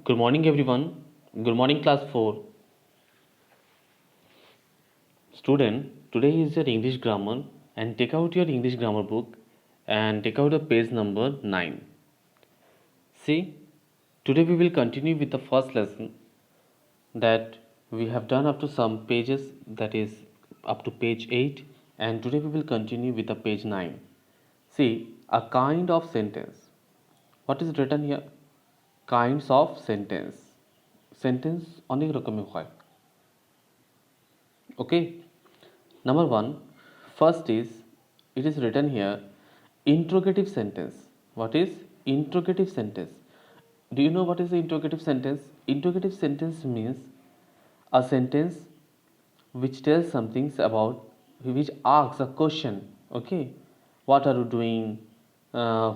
Good morning, everyone. Good morning, class 4. Student, today is your English grammar and take out your English grammar book and take out the page number 9. See, today we will continue with the first lesson that we have done up to some pages, that is up to page 8, and today we will continue with the page 9. See, a kind of sentence. What is written here? Kinds of sentence. Sentence অনেক রকমের হয়. Okay. Number 1, first is, it is written here, interrogative sentence. What is interrogative sentence? Do you know what is the interrogative sentence? Interrogative sentence means a sentence which tells something about, which asks a question. Okay, what are you doing?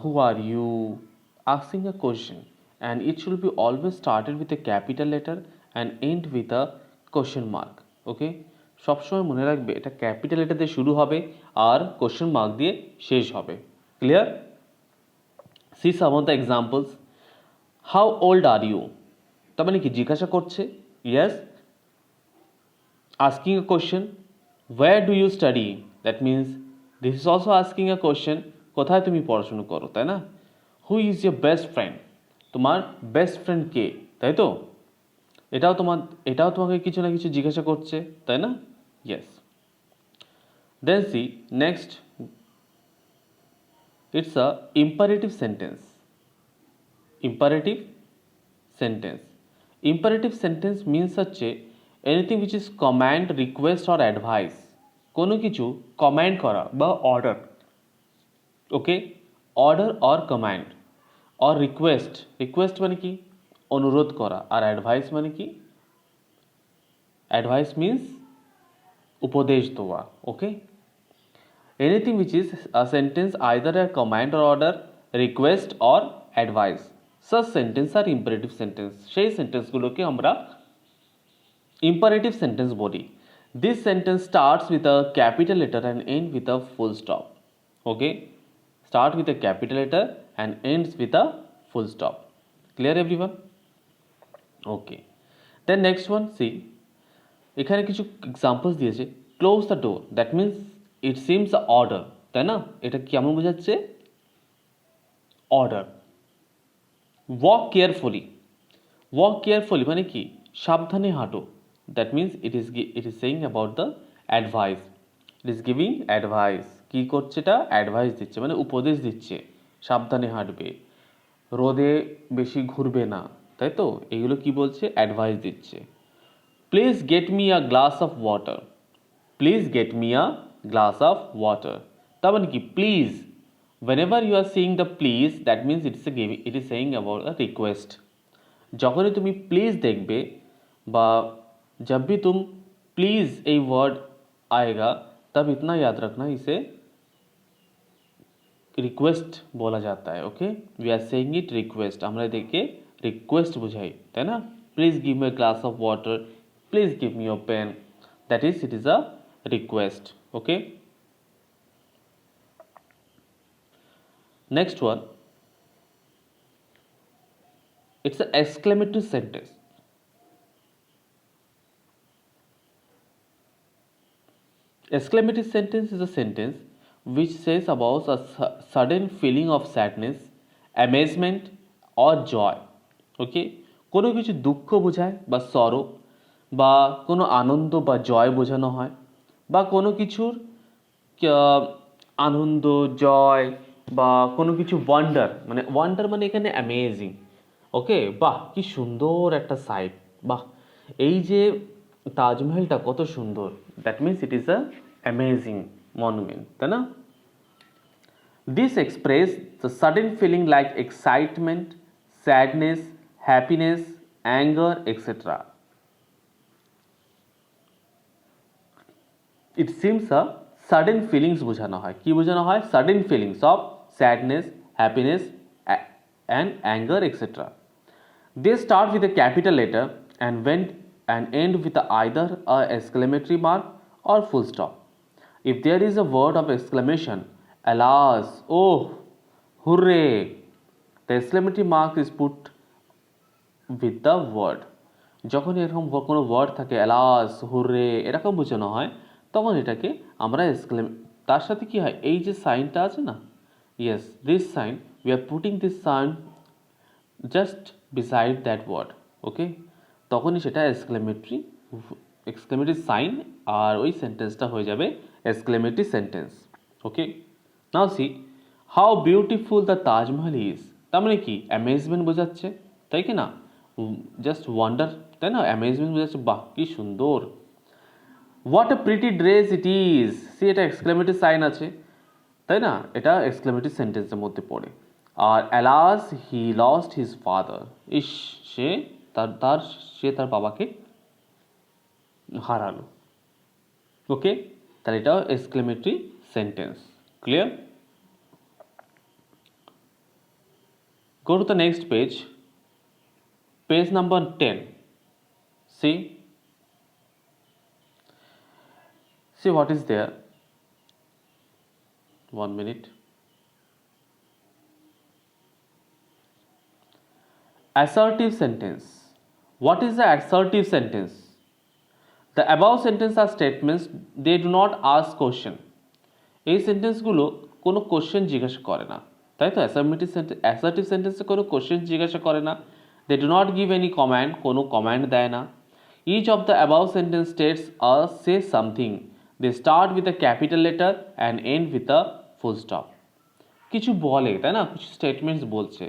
Who are you? Asking a question, and it should be always started with a capital letter and end with a question mark. Okay, সবসময় মনে রাখবে এটা capital letter দিয়ে শুরু হবে আর question mark দিয়ে শেষ হবে. Clear? See some of the examples. How old are you? তার মানে কি জিজ্ঞাসা করছে. Yes. asking a question, where do you study? That means this is also asking a question, কোথায় তুমি পড়াশোনা করো, তাই না? who is your best friend? তোমার বেস্ট ফ্রেন্ড কে, তাই তো? এটাও তোমাকে কিছু না কিছু জিজ্ঞাসা করছে, তাই না? Yes. Then see next, it's a imperative sentence. Imperative sentence means হচ্ছে anything which is command, request or advice. কোনো কিছু কমান্ড করা বা order. Okay, order or command or request মানে কি অনুরোধ করা, আর অ্যাডভাইস মানে কি, অ্যাডভাইস মিন্স উপদেশ দেওয়া. ওকে, anything which is a sentence either a command or order, request or advice, such sentence are imperative sentence. সেই সেন্টেন্সগুলোকে আমরা imperative sentence body. This sentence starts with a capital letter and ends with a full stop. Okay, start with a capital letter and ends with a full stop. Clear everyone? Okay, then next one, see, এখানে কিছু examples দিয়েছে. Close the door, that means it seems a order, তাই না? এটা কেমন বোঝাচ্ছে? Order. Walk carefully মানে কি সাবধানে হাঁটো. That means it is saying about the advice. It is giving advice. কী করছে এটা? অ্যাডভাইস দিচ্ছে, মানে উপদেশ দিচ্ছে, সাবধানে হাঁটবে, রোদে বেশি ঘুরবে না, তাই তো? এগুলো কি বলছে? অ্যাডভাইস দিচ্ছে. Please get me a glass of water. তার মানে কি please, whenever you are seeing the please, that means it is saying about a request. যখনই তুমি প্লিজ দেখবে বা जब भी तुम प्लीज ए वर्ड आएगा तब इतना याद रखना, इसे रिक्वेस्ट बोला जाता है. Okay, we are saying it request. আমরা এটাকে রিকোয়েস্ট বুঝাই, তাই না? Please give me a glass of water, please give me your pen. That is, it is a request. Okay, next one, it's an exclamatory sentence. Exclamatory sentence is a sentence which says about a sudden feeling of sadness, amazement or joy. ওকে, কোনো কিছু দুঃখ বোঝায় বা সরো, বা কোনো আনন্দ বা জয় বোঝানো হয়, বা কোনো কিছুর আনন্দ, জয়, বা কোনো কিছু ওয়ান্ডার মানে এখানে অ্যামেজিং. ওকে, বাহ কি সুন্দর একটা সাইট, বাহ এই যে তাজমহলটা কত সুন্দর, that means it is a amazing monument, তাই না? This express the sudden feeling like excitement, sadness, happiness, anger etcetera. It seems a sudden feelings বোঝানো হয়. কি বোঝানো হয়? Sudden feelings of sadness, happiness and anger etcetera. They start with a capital letter and end with either a exclamatory mark or full stop. If there is a word of exclamation, alas, oh, hooray, the exclamatory mark is put with the word. যখন এরকম কোনো word থাকে alas, hurray এরকম বোঝানো হয়, তখন এটাকে আমরা তার সাথে কি হয়, এই যে সাইনটা আছে না, yes this sign, we are putting this sign just beside that word, okay, তখনই সেটা এক্সক্লেমেটরি সাইন, আর ওই সেন্টেন্সটা হয়ে যাবে exclamatory sentence. Okay, now see how beautiful the Taj Mahal is. তার মানে কি, অ্যামেজমেন্ট বোঝাচ্ছে, তাই কি না, জাস্ট ওয়ান্ডার, তাই না, অ্যামেজমেন্ট বোঝাচ্ছে, বাহ কি সুন্দর। What a pretty dress it is, see এটা এক্সক্লেমেটরি সাইন আছে, তাই না, এটা এক্সক্লেমেটরি সেন্টেন্সের মধ্যে পড়ে। আর alas he lost his father, ইস সে তার বাবাকে হারালো। ওকে, তাহলে এটাও exclamatory sentence. Clear? Go to the next page, page number 10. See what is there. 1 minute. Assertive sentence. What is the assertive sentence? The above sentence are statements, they do not ask question. এই সেন্টেন্সগুলো কোনো question জিজ্ঞাসা করে না, তাই তো। Assertive সেন্টেন্সে কোনো question জিজ্ঞাসা করে না। They do not give any command, কোনো কমান্ড দেয় না। Each of the above sentence states say something, they start with a capital letter and end with a full stop. কিছু বলে, তাই না, কিছু স্টেটমেন্টস বলছে,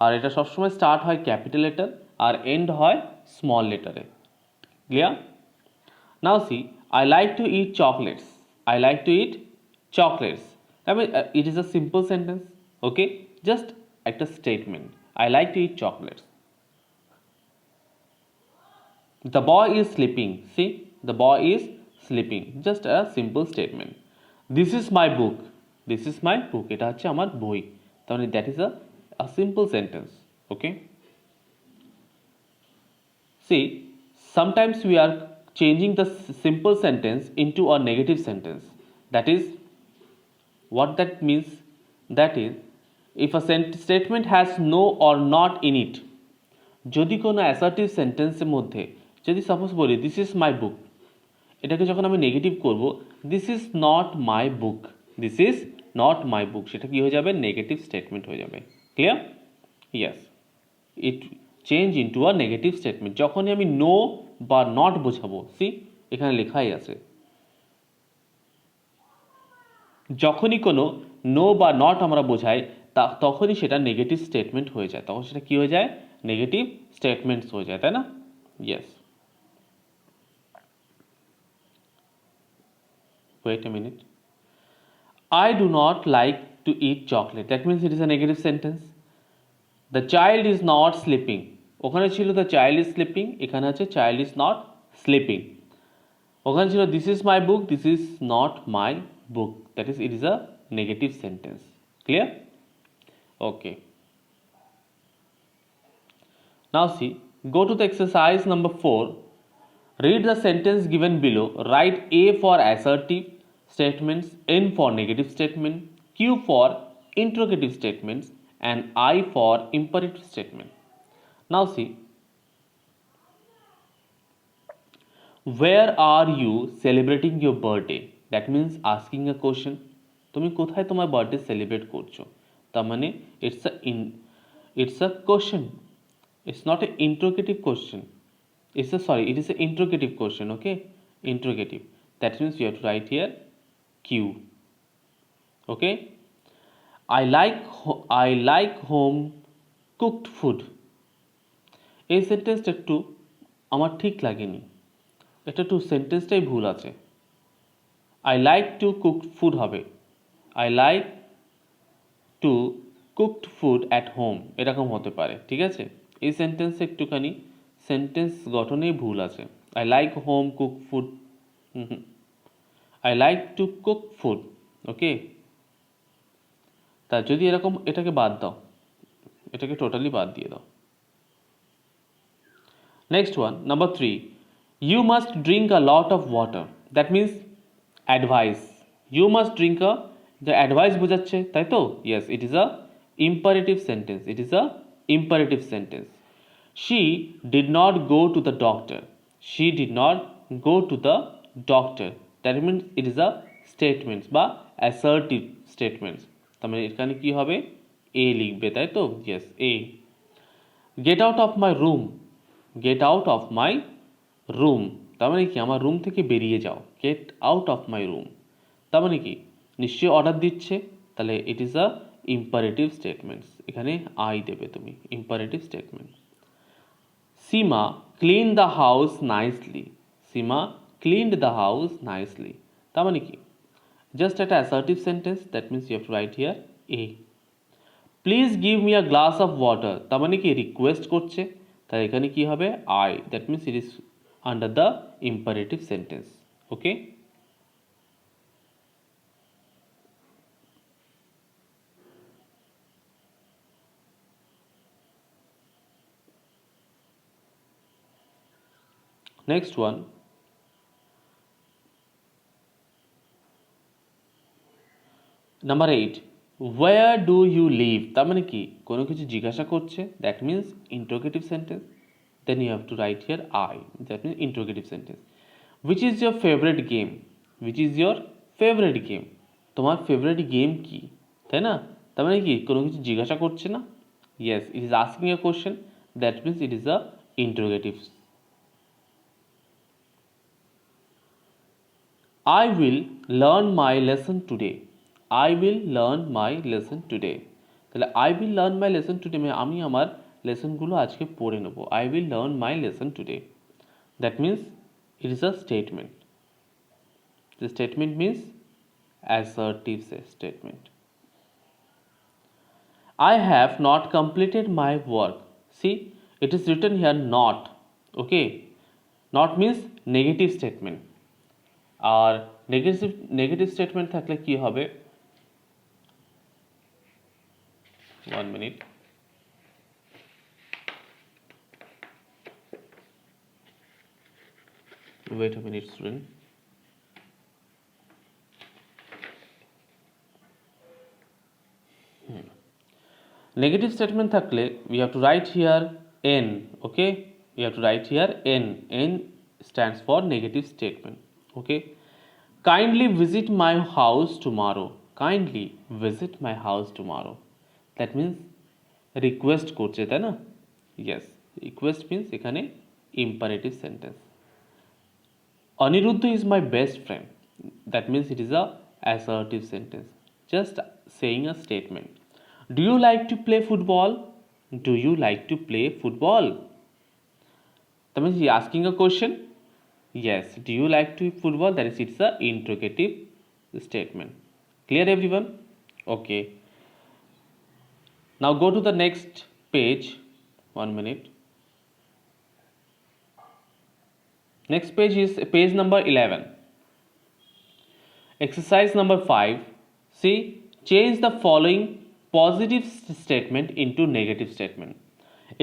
আর এটা সবসময় স্টার্ট হয় ক্যাপিটাল লেটার আর এন্ড হয় স্মল লেটারে। Clear? Now see, I like to eat chocolates. I like to eat chocolates. I mean, it is a simple sentence, okay? Just একটা statement. I like to eat chocolates. The boy is sleeping. See, the boy is sleeping. Just a simple statement. This is my book. This is my book. এটা হচ্ছে আমার বই। তাহলে that is a simple sentence, okay? See, sometimes we are changing the simple sentence into a negative sentence. That is, what that means, that is, if a statement has no or not in it, যদি কোনো assertive সেন্টেন্সের মধ্যে যদি suppose বলি this is my বুক, এটাকে যখন আমি negative করব, this is not my book, this is not my book, সেটা কি হয়ে যাবে, নেগেটিভ স্টেটমেন্ট হয়ে যাবে। Clear? Yes, it change into a negative statement যখনই আমি নো বা নট বোঝাবো। সি, এখানে লেখাই আছে, যখনই কোনো নো বা নট আমরা বোঝাই তখনই সেটা নেগেটিভ স্টেটমেন্ট হয়ে যায়, তখন সেটা কি হয়ে যায়, নেগেটিভ স্টেটমেন্টস হয়ে যায়, তাই না? Yes. Wait a minute. I do not like to eat chocolate. That means it is a negative sentence. The child is not sleeping. ওখানে ছিল the child is sleeping, এখানে আছে child is not sleeping. ওখানে ছিল this is my book, this is not my book. That is, it is a negative sentence. Clear? Okay. Now see, go to the exercise number 4. Read the sentence given below. Write A for assertive statements, N for negative statement, Q for interrogative statements, and I for imperative statement. Now see, where are you celebrating your birthday? That means asking a question. তুমি কোথায় তোমার birthday celebrate করছো, তার মানে it's a question. It's not an interrogative question. It is an interrogative question, okay? Interrogative. That means you have to write here Q. Okay? I like home cooked food. এই সেন্টেন্সটা একটু আমার ঠিক লাগেনি, এটা একটু সেন্টেন্সটাই ভুল আছে। I like to cook food হবে, I like to cooked food at home, এরকম হতে পারে, ঠিক আছে? এই সেন্টেন্সে একটুখানি সেন্টেন্স গঠনেই ভুল আছে। I like home cooked food, I like to cook food, ওকে? তা যদি এরকম, এটাকে বাদ দাও, এটাকে টোটালি বাদ দিয়ে দাও। Next one, number 3. You must drink a lot of water. That means advice. You must drink the advice বোঝাচ্ছে, তাই তো? Yes, it is a imperative sentence. It is a imperative sentence. she did not go to the doctor. She did not go to the doctor. That means it is a statements বা assertive statements. তার মানে এখানে কি হবে? A লিখবে, তাই তো? Yes, A. Get out of my room. Get out of my room. তার মানে কি? আমার রুম থেকে বেরিয়ে যাও। Get out of my room. তার মানে কি? নিশ্চয়ই অর্ডার দিচ্ছে, তাহলে ইট ইজ আ ইম্পারেটিভ স্টেটমেন্টস। এখানে আই দেবে তুমি, imperative statement. Sima cleaned the house nicely. Sima cleaned the house nicely. তার মানে কি? Just একটা assertive sentence, that means you have to write here A. Please give me a glass of water. তার মানে কি? Request করছে, তাই এখানে কি হবে? I. That means it is under the imperative sentence. Okay? Next one. Number 8. Where do you live? তার মানে কি? কোনো কিছু জিজ্ঞাসা করছে, that means interrogative sentence. Then you have to write here I. That means interrogative sentence. Which is your favorite game? Which is your favorite game? তোমার favourite game কি? তাই না? তার মানে কি? কোনো কিছু জিজ্ঞাসা করছে না? Yes, it is asking a question. That means it is a interrogative. I will learn my lesson today. I will learn my lesson today. তাহলে I will learn my lesson today মানে আমি আমার লেসনগুলো আজকে পড়ে নেব। I will learn my lesson today. That means it is a statement. The statement means assertive statement. I have not completed my work. See, it is written here not. Okay? Not means negative statement. আর negative statement থাকলে কি হবে? 1 minute. Wait a minute, student. Negative statement থাকলে we have to write here N. Okay? We have to write here N. N stands for negative statement. Okay? Kindly visit my house tomorrow. Kindly visit my house tomorrow. That means request করছে, তাই না? Yes, request means এখানে imperative sentence. Aniruddha is my best friend. That means it is a assertive sentence. Just saying a statement. Do you like to play football? Do you like to play football? That means he asking a question. Yes. Do you like to football? That is, it's a interrogative statement. Clear, everyone? Okay. Now go to the next page. 1 minute. Next page is page number 11. Exercise number 5. See, change the following positive statement into negative statement.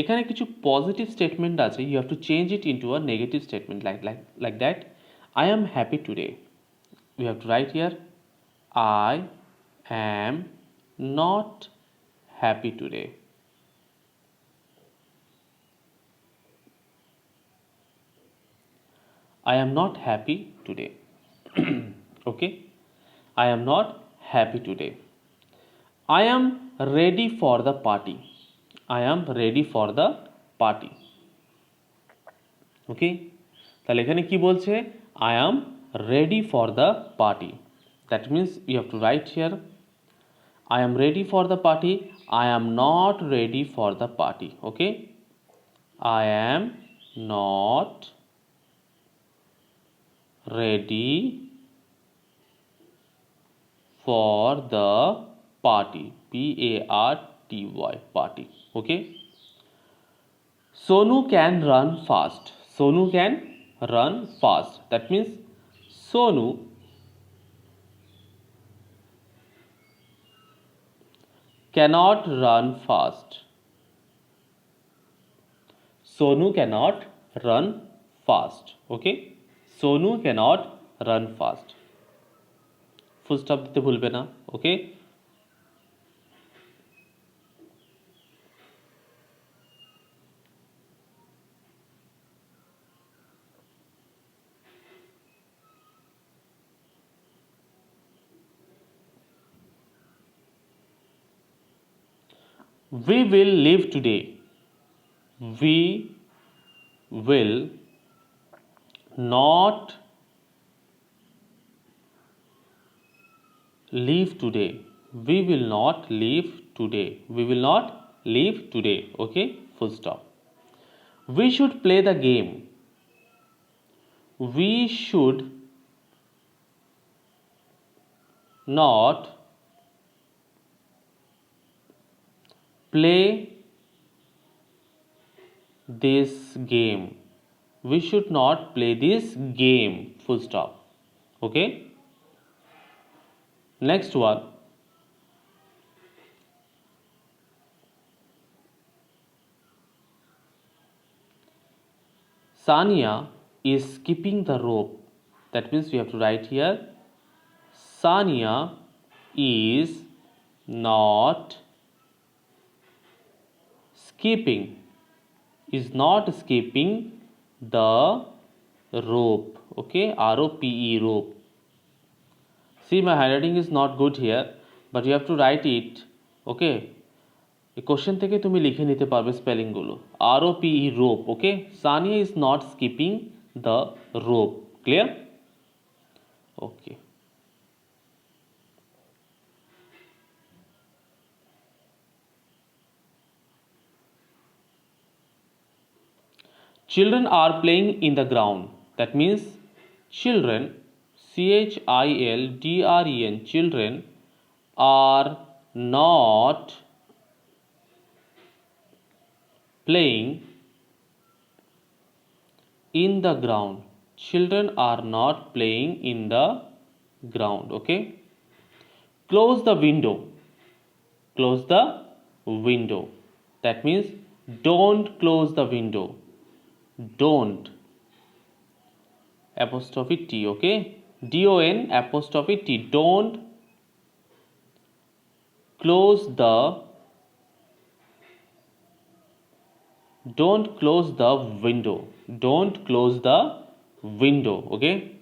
এখানে কিছু positive statement আছে, you have to change it into a negative statement like that. I am happy today, you have to write here I am not happy today. I am not happy today. Okay? I am not happy today. I am ready for the party. I am ready for the party. Okay? তাহলে এখানে কি বলছে? I am ready for the party. That means you have to write here I am ready for the party. I am not ready for the party. Okay? I am not ready for the party. P-A-R-T-Y, party. Okay? Sonu can run fast. Sonu can run fast. That means Sonu cannot run fast. Sonu cannot run fast. Okay? Sonu cannot run fast. Full stop দিতে ভুলবে না। Okay? We will live today. We will not live today. We will not live today. We will not live today. Okay, full stop. We should play the game. We should not play this game. We should not play this game. Full stop. Okay. Next one. Sania is skipping the rope. That means we have to write here Sania is not skipping the rope. Okay, ROPE, rope. See, my handwriting is not good here, but you have to write it. Okay, এই question থেকে তুমি লিখে নিতে পারবে স্পেলিংগুলো ROPE, rope. Okay, Sania is not skipping the rope. Clear? Okay. Children are playing in the ground. That means children, CHILDREN, children are not playing in the ground. Children are not playing in the ground. Okay. Close the window. Close the window. That means don't close the window. Don't. Apostrophe T. Okay. DON apostrophe T. Don't close the window. Don't close the window. Okay.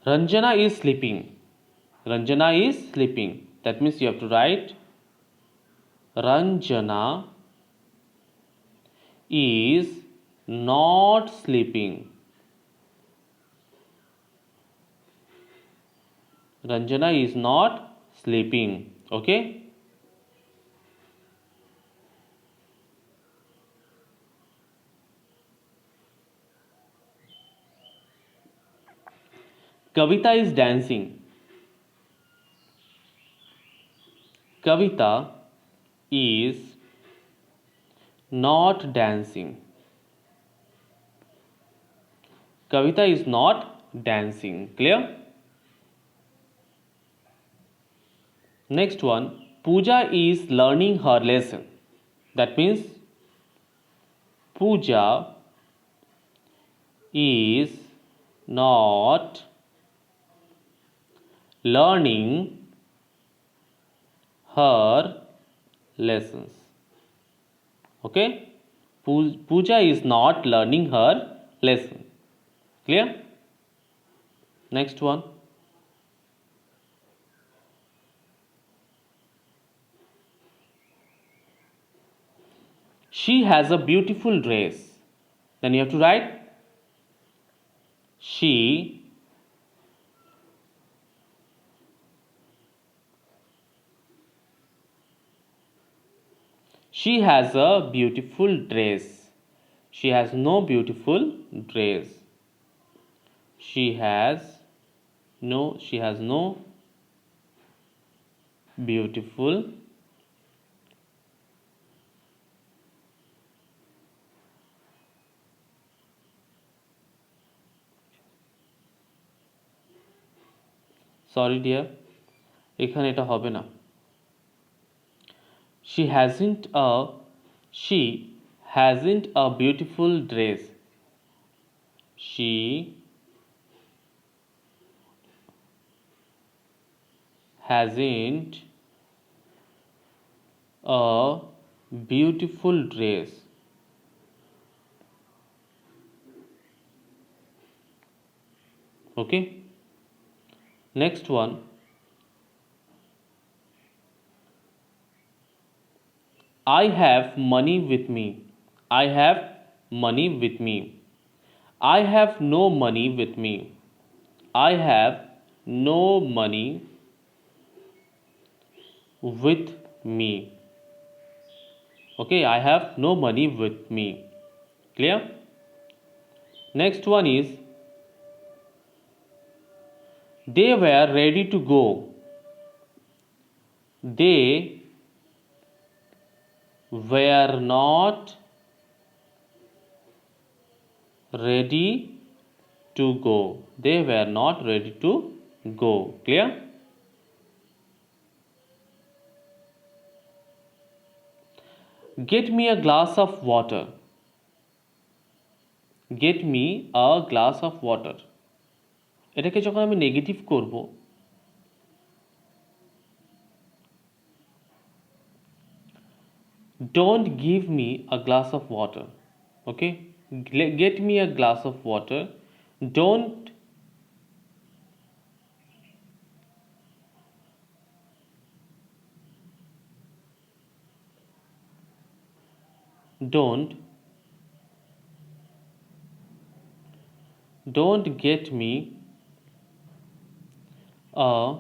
Ranjana is sleeping. Ranjana is sleeping. That means you have to write Ranjana is not sleeping. Ranjana is not sleeping. Okay. Kavita is dancing. Kavita is not dancing. Kavita is not dancing. Clear? Next one. Pooja is learning her lesson. That means Pooja is not learning her lessons. Okay. Pooja is not learning her lesson. Clear? Next one. She has a beautiful dress. Then you have to write she has a beautiful dress. She has no beautiful dress. She has no beautiful sorry dear এখানে এটা হবে না she hasn't a beautiful dress. She hasn't a beautiful dress. Okay. Next one, I have money with me. I have money with me. I have no money with me. I have no money with me. Okay, I have no money with me. Clear? Next one is, they were ready to go. They were not ready to go. They were not ready to go. Clear? Get me a glass of water. Get me a glass of water. এটাকে যখন আমি negative করব, don't give me a glass of water. Okay, get me a glass of water. Don't don't don't get me a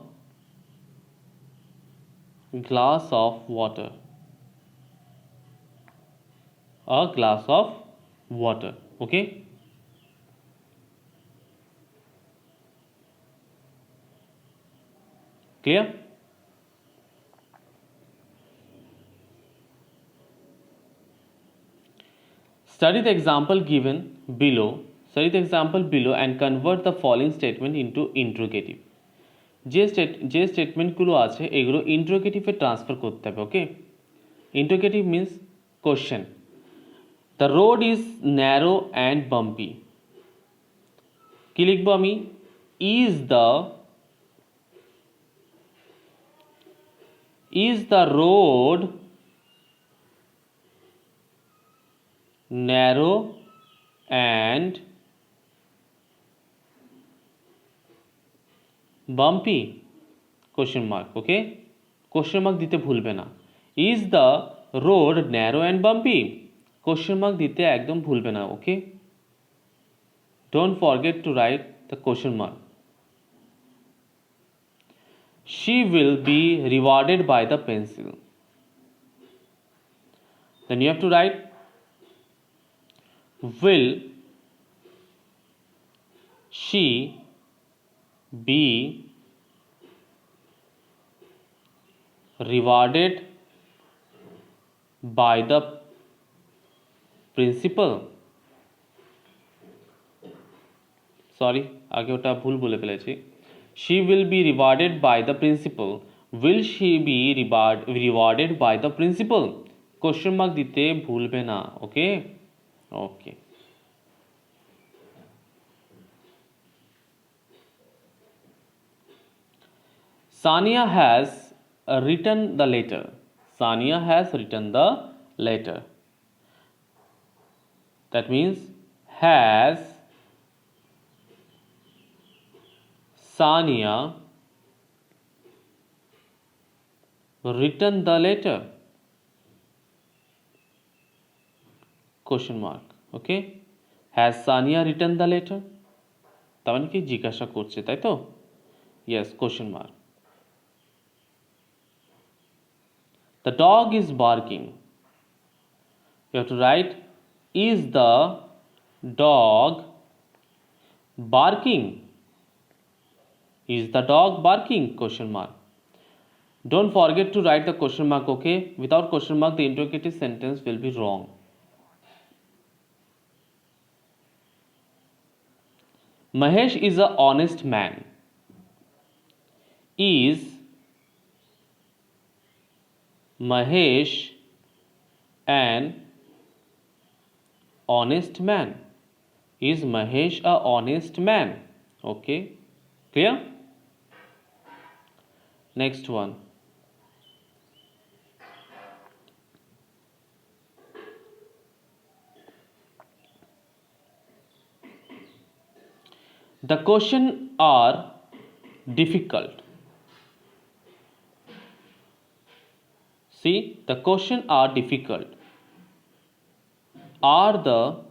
glass of water. A glass of water. Okay, clear? Study the example given below. Study the example below and convert the following statement into interrogative. যে স্টেটমেন্টগুলো আছে এগুলো ইন্টারোগেটিভে transfer করতে হবে। Okay, interrogative means question. The road is narrow and bumpy. কি লিখবো আমি? Is the road narrow and bumpy? question mark. Okay, question mark দিতে ভুলবে না। is the road narrow and bumpy? question mark দিতে একদম ভুলবে না। ওকে, don't forget to write the question mark. She will be rewarded by the pencil. Then you have to write, will she be rewarded by the principal? Sorry, আগে ওটা ভুল বলে ফেলেছি। She will be rewarded by the principal. Will she be rewarded by the principal? question mark দিতে ভুলবে না। ওকে ওকে, Sania has written the letter. Sania has written the letter. That means, has Sania written the letter? question mark. Okay, has Sania written the letter? তার মানে কি জিজ্ঞাসা করছে, তাই তো? yes, question mark. The dog is barking. You have to write, is the dog barking? Is the dog barking? question mark. Don't forget to write the question mark. Okay, without question mark the interrogative sentence will be wrong. Mahesh is a honest man. Is Mahesh an honest man? Is Mahesh a honest man? Okay, clear? Next one, the question are difficult. See, the question are difficult. Are the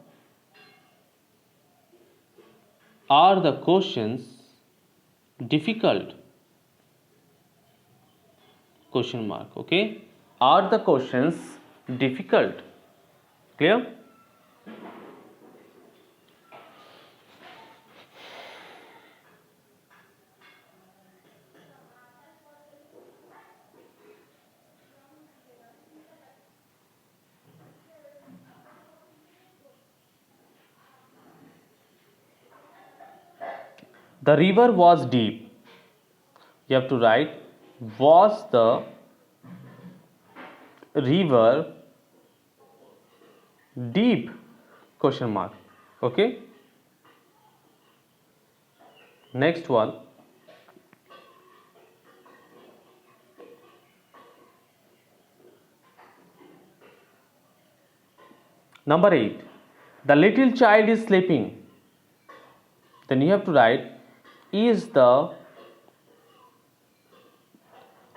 questions difficult? Question mark. Okay. Are the questions difficult? Clear? The river was deep. You have to write, was the river deep? Question mark. Okay. Next one. Number 8. The little child is sleeping. Then you have to write, is the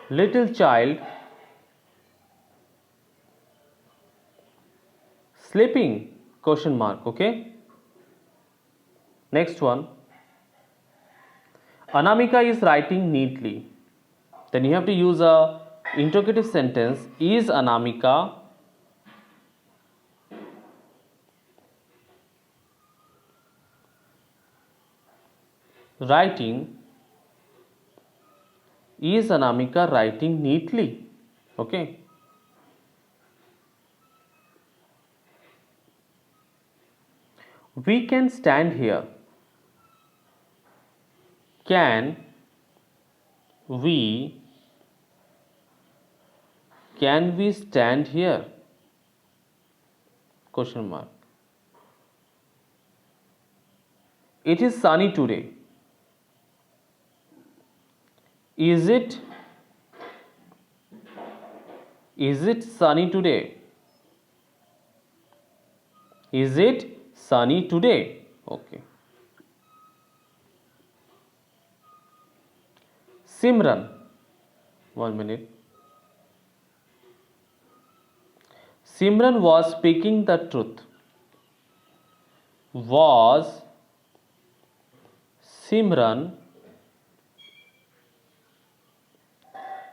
little child sleeping? Question mark. Okay. Next one. Anamika is writing neatly. Then you have to use a interrogative sentence. Is Anamika writing? Is Anamika writing neatly? Okay. We can stand here. Can we stand here? Question mark. It is sunny today. Is it sunny today? Is it sunny today? Okay. Simran, 1 minute. Simran was speaking the truth. Was Simran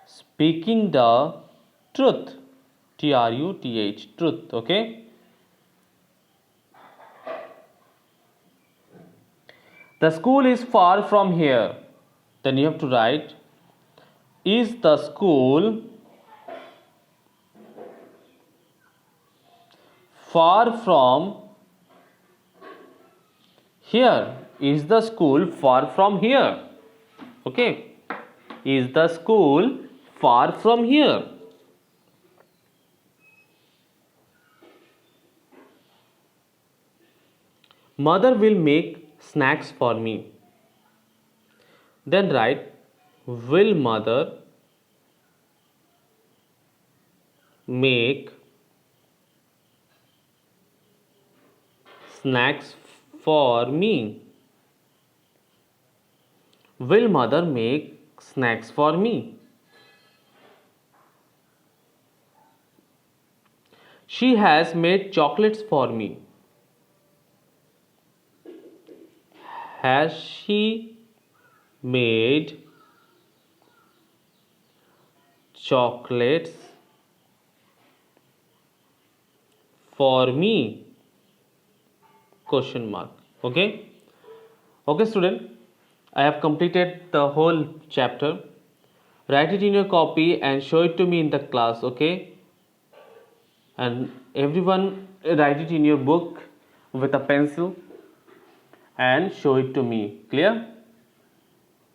speaking the truth? Truth, truth. Okay. The school is far from here. Then you have to write, is the school far from here? Is the school far from here? Okay. Is the school far from here? Mother will make snacks for me. Then write, will mother make snacks for me? Will mother make snacks for me? She has made chocolates for me. Has she made chocolates for me? Question mark. Okay. Okay, student. I have completed the whole chapter. Write it in your copy and show it to me in the class. Okay. And everyone write it in your book with a pencil and show it to me. Clear?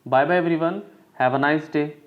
Bye bye everyone. Have a nice day.